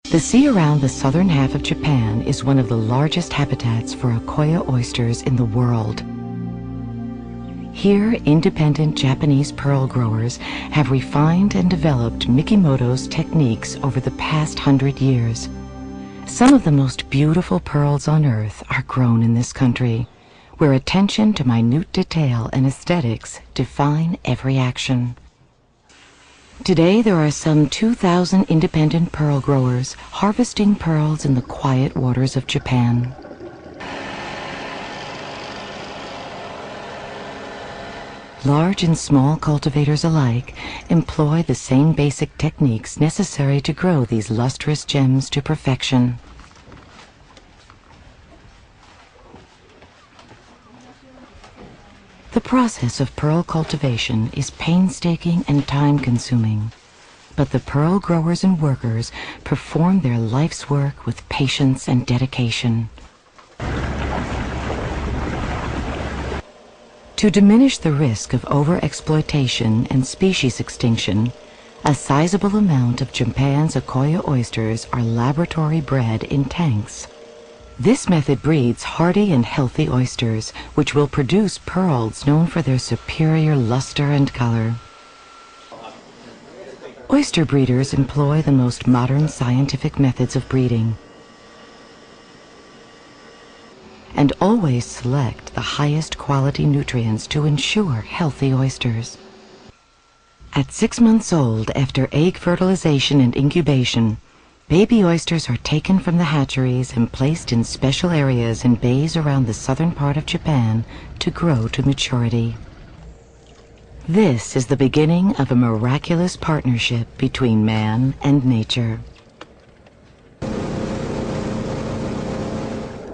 The sea around the southern half of Japan is one of the largest habitats for Akoya oysters in the world. Here, independent Japanese pearl growers have refined and developed Mikimoto's techniques over the past 100 years. Some of the most beautiful pearls on earth are grown in this country, where attention to minute detail and aesthetics define every action. Today, there are some 2,000 independent pearl growers harvesting pearls in the quiet waters of Japan. Large and small cultivators alike employ the same basic techniques necessary to grow these lustrous gems to perfection. The process of pearl cultivation is painstaking and time-consuming, but the pearl growers and workers perform their life's work with patience and dedication. To diminish the risk of overexploitation and species extinction, a sizable amount of Japan's Akoya oysters are laboratory bred in tanks. This method breeds hardy and healthy oysters, which will produce pearls known for their superior luster and color. Oyster breeders employ the most modern scientific methods of breeding and always select the highest quality nutrients to ensure healthy oysters. At 6 months old, after egg fertilization and incubation, baby oysters are taken from the hatcheries and placed in special areas in bays around the southern part of Japan to grow to maturity. This is the beginning of a miraculous partnership between man and nature.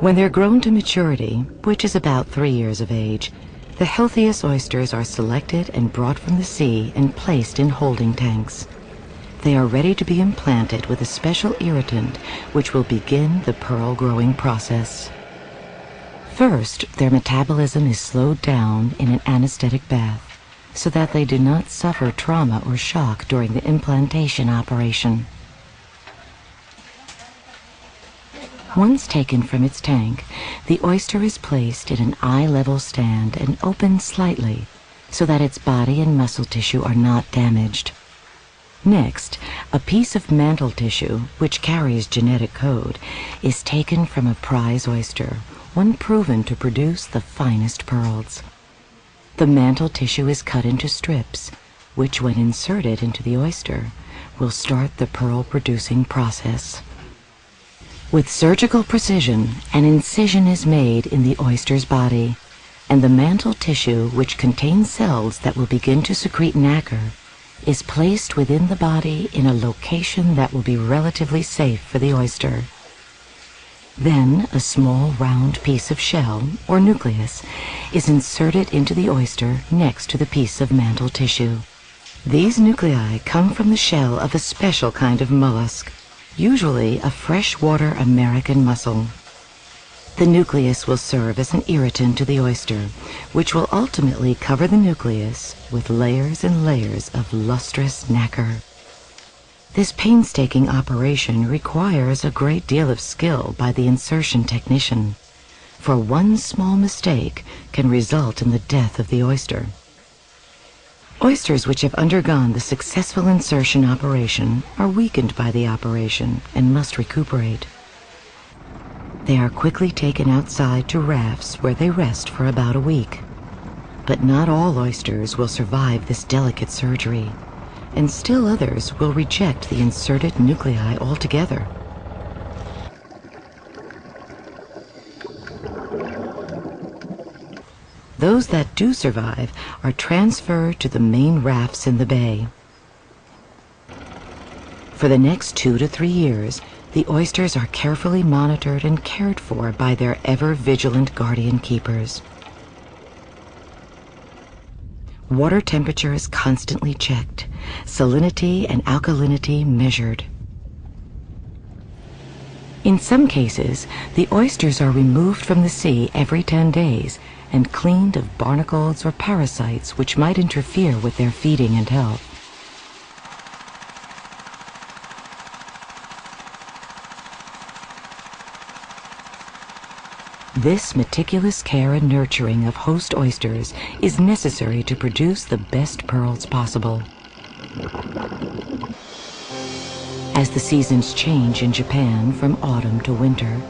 When they're grown to maturity, which is about 3 years of age, the healthiest oysters are selected and brought from the sea and placed in holding tanks. They are ready to be implanted with a special irritant which will begin the pearl growing process. First, their metabolism is slowed down in an anesthetic bath so that they do not suffer trauma or shock during the implantation operation. Once taken from its tank, the oyster is placed in an eye-level stand and opened slightly so that its body and muscle tissue are not damaged. Next, a piece of mantle tissue, which carries genetic code, is taken from a prize oyster, one proven to produce the finest pearls. The mantle tissue is cut into strips, which when inserted into the oyster, will start the pearl-producing process. With surgical precision, an incision is made in the oyster's body, and the mantle tissue, which contains cells that will begin to secrete nacre, is placed within the body in a location that will be relatively safe for the oyster. Then a small round piece of shell, or nucleus, is inserted into the oyster next to the piece of mantle tissue. These nuclei come from the shell of a special kind of mollusk, usually a freshwater American mussel. The nucleus will serve as an irritant to the oyster, which will ultimately cover the nucleus with layers and layers of lustrous nacre. This painstaking operation requires a great deal of skill by the insertion technician, for one small mistake can result in the death of the oyster. Oysters which have undergone the successful insertion operation are weakened by the operation and must recuperate. They are quickly taken outside to rafts where they rest for about a week. But not all oysters will survive this delicate surgery, and still others will reject the inserted nuclei altogether. Those that do survive are transferred to the main rafts in the bay. For the next 2 to 3 years, the oysters are carefully monitored and cared for by their ever-vigilant guardian keepers. Water temperature is constantly checked, salinity and alkalinity measured. In some cases, the oysters are removed from the sea every 10 days and cleaned of barnacles or parasites which might interfere with their feeding and health. This meticulous care and nurturing of host oysters is necessary to produce the best pearls possible. As the seasons change in Japan from autumn to winter,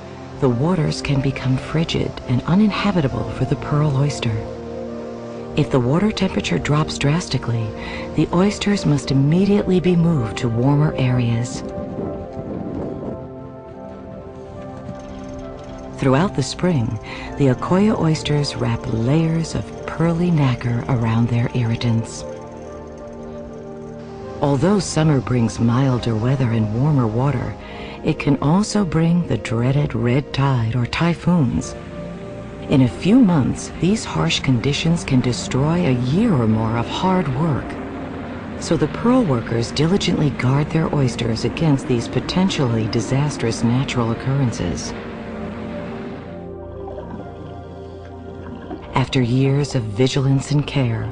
the waters can become frigid and uninhabitable for the pearl oyster. If the water temperature drops drastically, the oysters must immediately be moved to warmer areas. Throughout the spring, the Akoya oysters wrap layers of pearly nacre around their irritants. Although summer brings milder weather and warmer water, it can also bring the dreaded red tide or typhoons. In a few months, these harsh conditions can destroy a year or more of hard work. So the pearl workers diligently guard their oysters against these potentially disastrous natural occurrences. After years of vigilance and care,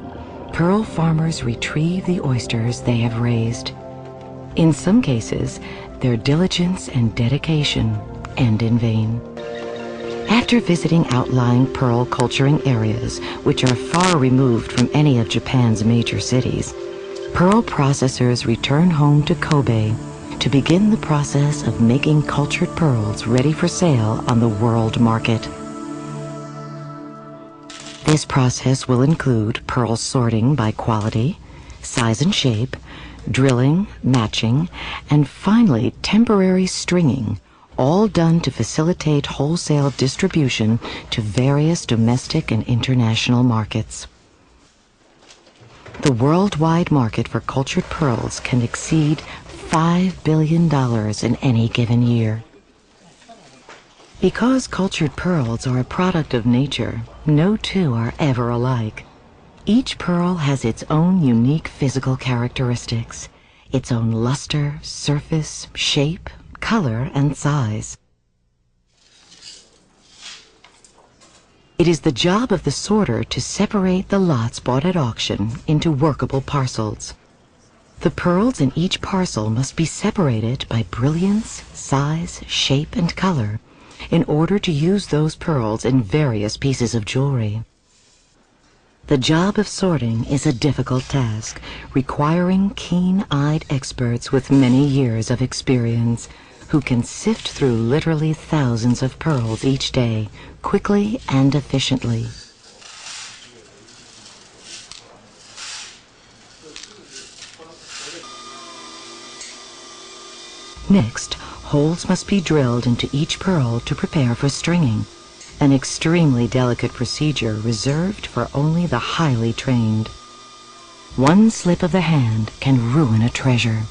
pearl farmers retrieve the oysters they have raised. In some cases, their diligence and dedication end in vain. After visiting outlying pearl culturing areas, which are far removed from any of Japan's major cities, pearl processors return home to Kobe to begin the process of making cultured pearls ready for sale on the world market. This process will include pearl sorting by quality, size and shape, drilling, matching, and finally temporary stringing, all done to facilitate wholesale distribution to various domestic and international markets. The worldwide market for cultured pearls can exceed $5 billion in any given year. Because cultured pearls are a product of nature, no two are ever alike. Each pearl has its own unique physical characteristics, its own luster, surface, shape, color, and size. It is the job of the sorter to separate the lots bought at auction into workable parcels. The pearls in each parcel must be separated by brilliance, size, shape, and color in order to use those pearls in various pieces of jewelry. The job of sorting is a difficult task, requiring keen-eyed experts with many years of experience who can sift through literally thousands of pearls each day, quickly and efficiently. Next, holes must be drilled into each pearl to prepare for stringing, an extremely delicate procedure reserved for only the highly trained. One slip of the hand can ruin a treasure.